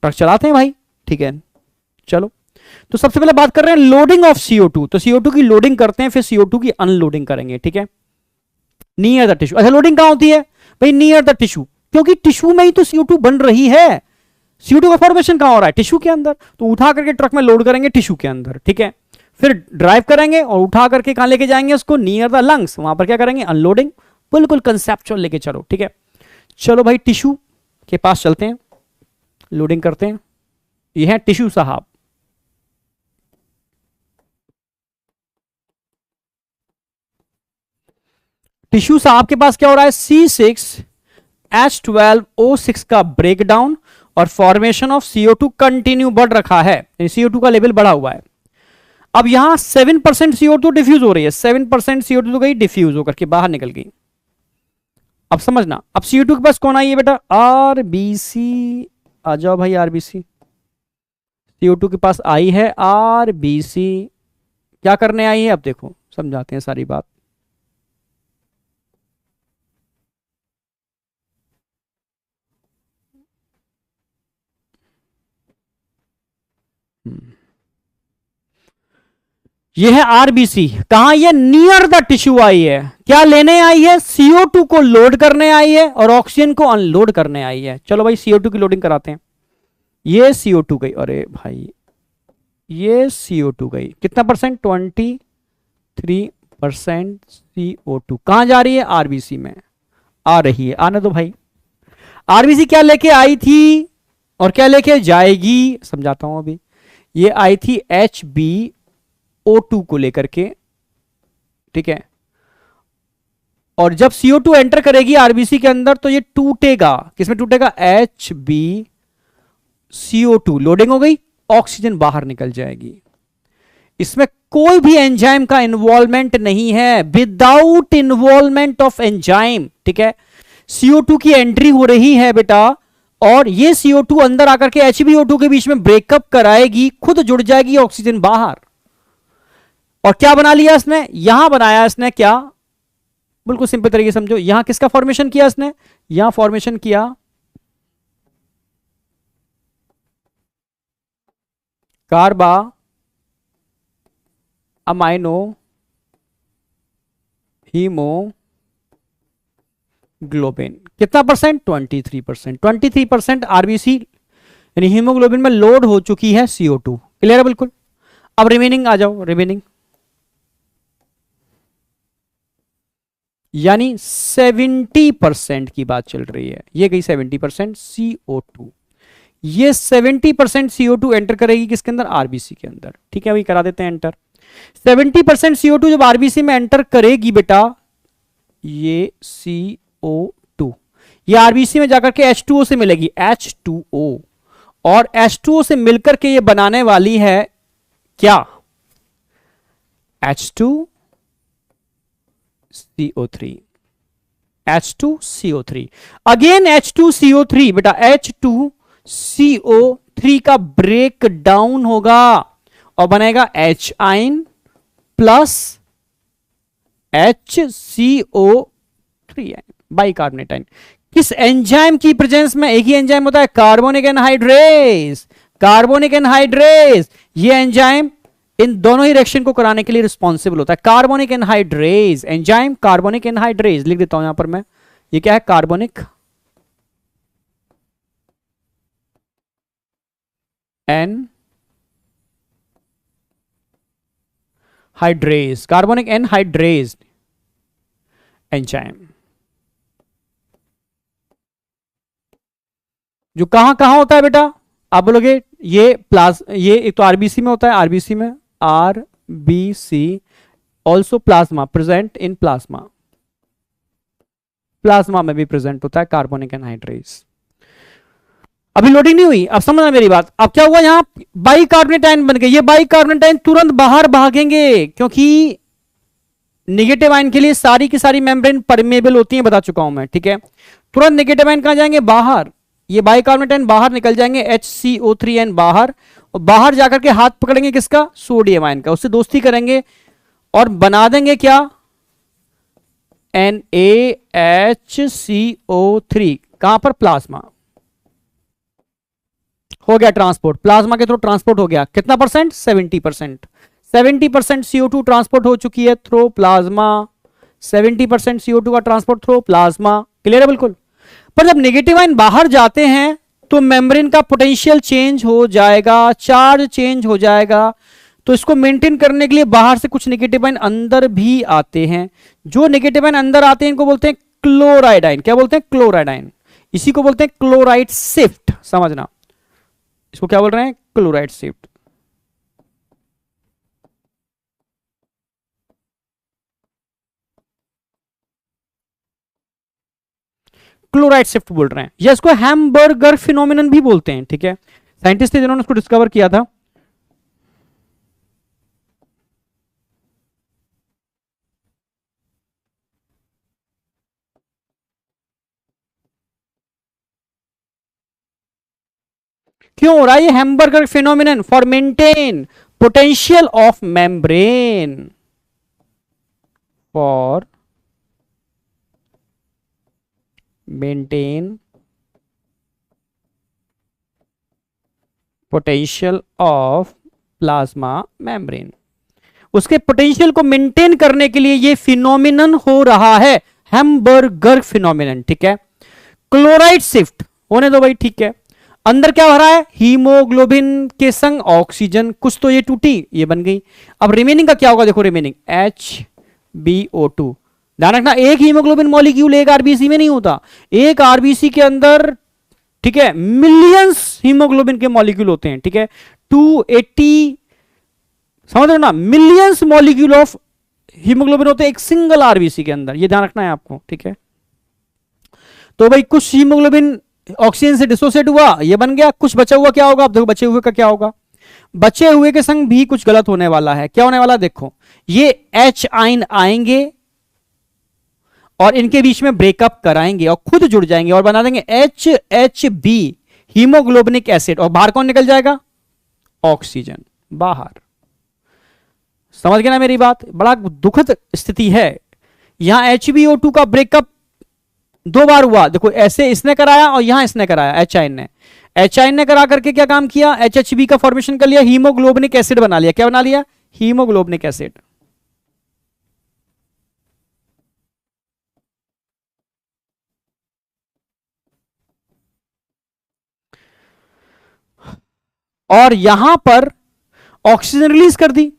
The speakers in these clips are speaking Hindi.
ट्रक चलाते हैं भाई, ठीक है। चलो, तो सबसे पहले बात कर रहे हैं लोडिंग ऑफ CO2। तो CO2 की लोडिंग करते हैं, फिर CO2 की अनलोडिंग करेंगे, ठीक है। नियर द टिश्यू, अच्छा लोडिंग कहां होती है भाई? नियर द टिश्यू, क्योंकि टिश्यू में ही तो CO2 बन रही है। CO2 का फॉर्मेशन कहां हो रहा है? टिश्यू के अंदर। तो उठा करके ट्रक में लोड करेंगे टिश्यू के अंदर, ठीक है। फिर ड्राइव करेंगे और उठा करके कहां लेके जाएंगे उसको? नियर द लंग्स, वहां पर क्या करेंगे? अनलोडिंग। बिल्कुल कंसेप्चुअल लेके चलो, ठीक है। चलो भाई टिश्यू के पास चलते हैं, लोडिंग करते हैं। ये है टिश्यू साहब। टिश्यू साहब के पास क्या हो रहा है? C6H12O6 का ब्रेकडाउन और फॉर्मेशन ऑफ CO2 कंटिन्यू बढ़ रखा है, CO2 का लेवल बढ़ा हुआ है। अब यहां 7% CO2 डिफ्यूज हो रही है, 7% CO2 तो गई डिफ्यूज होकर के बाहर निकल गई। अब समझना, अब CO2 के पास कौन आई है बेटा? RBC। आ जाओ भाई RBC। CO2 के पास आई है RBC। क्या करने आई है? अब देखो समझाते हैं सारी बात। ये है RBC। कहां? ये नियर द टिश्यू आई है। क्या लेने आई है? CO2 को लोड करने आई है और ऑक्सीजन को अनलोड करने आई है। चलो भाई CO2 की लोडिंग कराते हैं। ये CO2 गई, अरे भाई ये CO2 गई, कितना परसेंट? 23% CO2 कहां जा रही है? RBC में आ रही है, आने दो भाई। RBC क्या लेके आई थी और क्या लेके जाएगी? समझाता हूं अभी। ये आई थी HbO2 को लेकर के, ठीक है। और जब CO2 एंटर करेगी RBC के अंदर तो ये टूटेगा, किसमें टूटेगा? HbCO2। लोडिंग हो गई, ऑक्सीजन बाहर निकल जाएगी। इसमें कोई भी एंजाइम का इन्वॉल्वमेंट नहीं है, विदाउट इन्वॉल्वमेंट ऑफ एंजाइम, ठीक है। CO2 की एंट्री हो रही है बेटा, और ये CO2 अंदर आकर के HbO2 के बीच में ब्रेकअप कराएगी, खुद जुड़ जाएगी, ऑक्सीजन बाहर। और क्या बना लिया इसने? यहां बनाया इसने क्या? बिल्कुल सिंपल तरीके से समझो। यहां किसका फॉर्मेशन किया इसने? यहां फॉर्मेशन किया कार्बा अमाइनो हीमोग्लोबिन। कितना परसेंट? 23%। 23% RBC यानी हीमोग्लोबिन में लोड हो चुकी है CO2। क्लियर है बिल्कुल। अब रिमेनिंग आ जाओ, रिमेनिंग यानी 70% की बात चल रही है। ये गई 70% CO2। ये 70% CO2 एंटर करेगी किसके अंदर? RBC के अंदर, ठीक है। वही करा देते हैं एंटर। 70% CO2 जब RBC में एंटर करेगी बेटा, ये CO2 ये RBC में जाकर के H2O से मिलेगी, H2O। और H2O से मिलकर के ये बनाने वाली है क्या? H2CO3। H2CO3 अगेन H2CO3 बेटा, H2CO3 का ब्रेक डाउन होगा और बनेगा H आइन प्लस HCO3 बाइकार्बोनेट आइन। किस एंजाइम की प्रेजेंस में? एक ही एंजाइम होता है, कार्बोनिक एनहाइड्रेज। कार्बोनिक एनहाइड्रेज ये एंजाइम इन दोनों ही रिएक्शन को कराने के लिए रिस्पॉन्सिबल होता है। Carbonic anhydrase enzyme, carbonic anhydrase लिख देता हूं यहां पर मैं। ये क्या है? Carbonic anhydrase, carbonic anhydrase enzyme, जो कहां कहां होता है बेटा? आप बोलोगे ये ये एक तो RBC में होता है, RBC में, RBC also plasma, present in plasma. Plasma में भी प्रेजेंट होता है कार्बोनिक एनहाइड्रेज। अभी लोडिंग नहीं हुई, अब समझना मेरी बात। अब क्या हुआ? यहां बाइकार्बोनेट आयन बन गए। ये बाइकार्बोनेट आयन तुरंत बाहर भागेंगे, क्योंकि नेगेटिव आयन के लिए सारी की सारी मेम्ब्रेन परमेबल होती है, बता चुका हूं मैं, ठीक है। तुरंत नेगेटिव आयन कहां जाएंगे? बाहर। ये बाइकार्बोनेट आयन बाहर निकल जाएंगे, HCO3 बाहर, और बाहर जाकर के हाथ पकड़ेंगे किसका? सोडियम आयन का, उससे दोस्ती करेंगे और बना देंगे क्या? NaHCO3। कहां पर? प्लाज्मा। हो गया ट्रांसपोर्ट, प्लाज्मा के थ्रू ट्रांसपोर्ट हो गया, कितना परसेंट? 70%। 70% CO2 ट्रांसपोर्ट हो चुकी है थ्रू प्लाज्मा, 70% CO2 का ट्रांसपोर्ट थ्रू प्लाज्मा। क्लियर है बिल्कुल। पर जब नेगेटिव आयन बाहर जाते हैं तो मेम्ब्रेन का पोटेंशियल चेंज हो जाएगा, चार्ज चेंज हो जाएगा। तो इसको मेंटेन करने के लिए बाहर से कुछ नेगेटिव आयन अंदर भी आते हैं। जो नेगेटिव आयन अंदर आते हैं इनको बोलते हैं क्लोराइड आयन। क्या बोलते हैं? Chloride ion. इसी को बोलते हैं क्लोराइड शिफ्ट, समझना। इसको क्या बोल रहे हैं? Chloride shift. क्लोराइड शिफ्ट बोल रहे हैं, या इसको हैमबर्गर फिनोमिनन भी बोलते हैं। ठीक है, साइंटिस्ट थे जिन्होंने इसको डिस्कवर किया था। क्यों हो रहा है ये hamburger phenomenon? For maintain potential of membrane, for maintain potential of plasma membrane. उसके पोटेंशियल को मेंटेन करने के लिए ये फिनोमिनन हो रहा है, हैमबर्गर फिनोमिनन। ठीक है, क्लोराइड शिफ्ट होने दो भाई। ठीक है, अंदर क्या भरा है? हीमोग्लोबिन के संग ऑक्सीजन। कुछ तो ये टूटी, ये बन गई। अब रिमेनिंग का क्या होगा? देखो रिमेनिंग HbO2। ध्यान रखना, एक हीमोग्लोबिन मॉलिक्यूल एक आरबीसी में नहीं होता। एक आरबीसी के अंदर, ठीक है, मिलियंस हीमोग्लोबिन के मॉलिक्यूल होते हैं। ठीक है, 280, समझ रहे हो ना, मिलियंस मॉलिक्यूल ऑफ हीमोग्लोबिन होते हैं एक सिंगल आरबीसी के अंदर। ये ध्यान रखना है आपको। ठीक है, तो भाई कुछ हीमोग्लोबिन ऑक्सीजन से डिसोसिएट हुआ, ये बन गया। कुछ बचा हुआ क्या होगा? अब देखो बचे हुए का क्या होगा। बचे हुए के संग भी कुछ गलत होने वाला है। क्या होने वाला? देखो, ये H आयन आएंगे और इनके बीच में ब्रेकअप कराएंगे और खुद जुड़ जाएंगे और बना देंगे HHB, हीमोग्लोबिनिक एसिड। और बाहर कौन निकल जाएगा? ऑक्सीजन बाहर। समझ गए ना मेरी बात? बड़ा दुखद स्थिति है। यहां HbO2 का ब्रेकअप दो बार हुआ। देखो, ऐसे इसने कराया और यहां इसने कराया, H आयन ने। H आयन ने करा करके क्या काम किया? HHB का फॉर्मेशन कर लिया, हीमोग्लोबिनिक एसिड बना लिया। क्या बना लिया? Haemoglobinic acid. और यहां पर ऑक्सीजन रिलीज कर दी।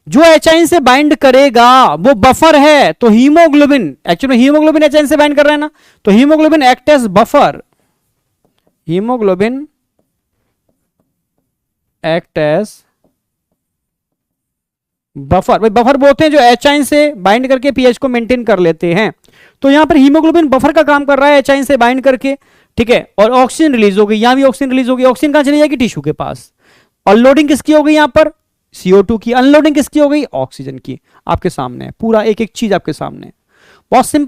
जो H आयन से बाइंड करेगा वो बफर है। तो haemoglobin, actually haemoglobin H ion से बाइंड कर रहा है ना, तो haemoglobin act as buffer. Haemoglobin act as buffer. भाई बफर बोलते हैं जो H आयन से बाइंड करके पीएच को मेंटेन कर लेते हैं। तो यहां पर हीमोग्लोबिन बफर का काम कर रहा है H आयन से बाइंड करके। ठीक है, और ऑक्सीजन रिलीज हो गई, यहां भी ऑक्सीजन रिलीज होगी। ऑक्सीजन कहां चली जाएगी? टिश्यू के पास। और लोडिंग किसकी हो गई? यहां पर CO2 की। अनलोडिंग किसकी हो गई? ऑक्सीजन की। आपके सामने पूरा एक एक चीज आपके सामने, बहुत सिंपल।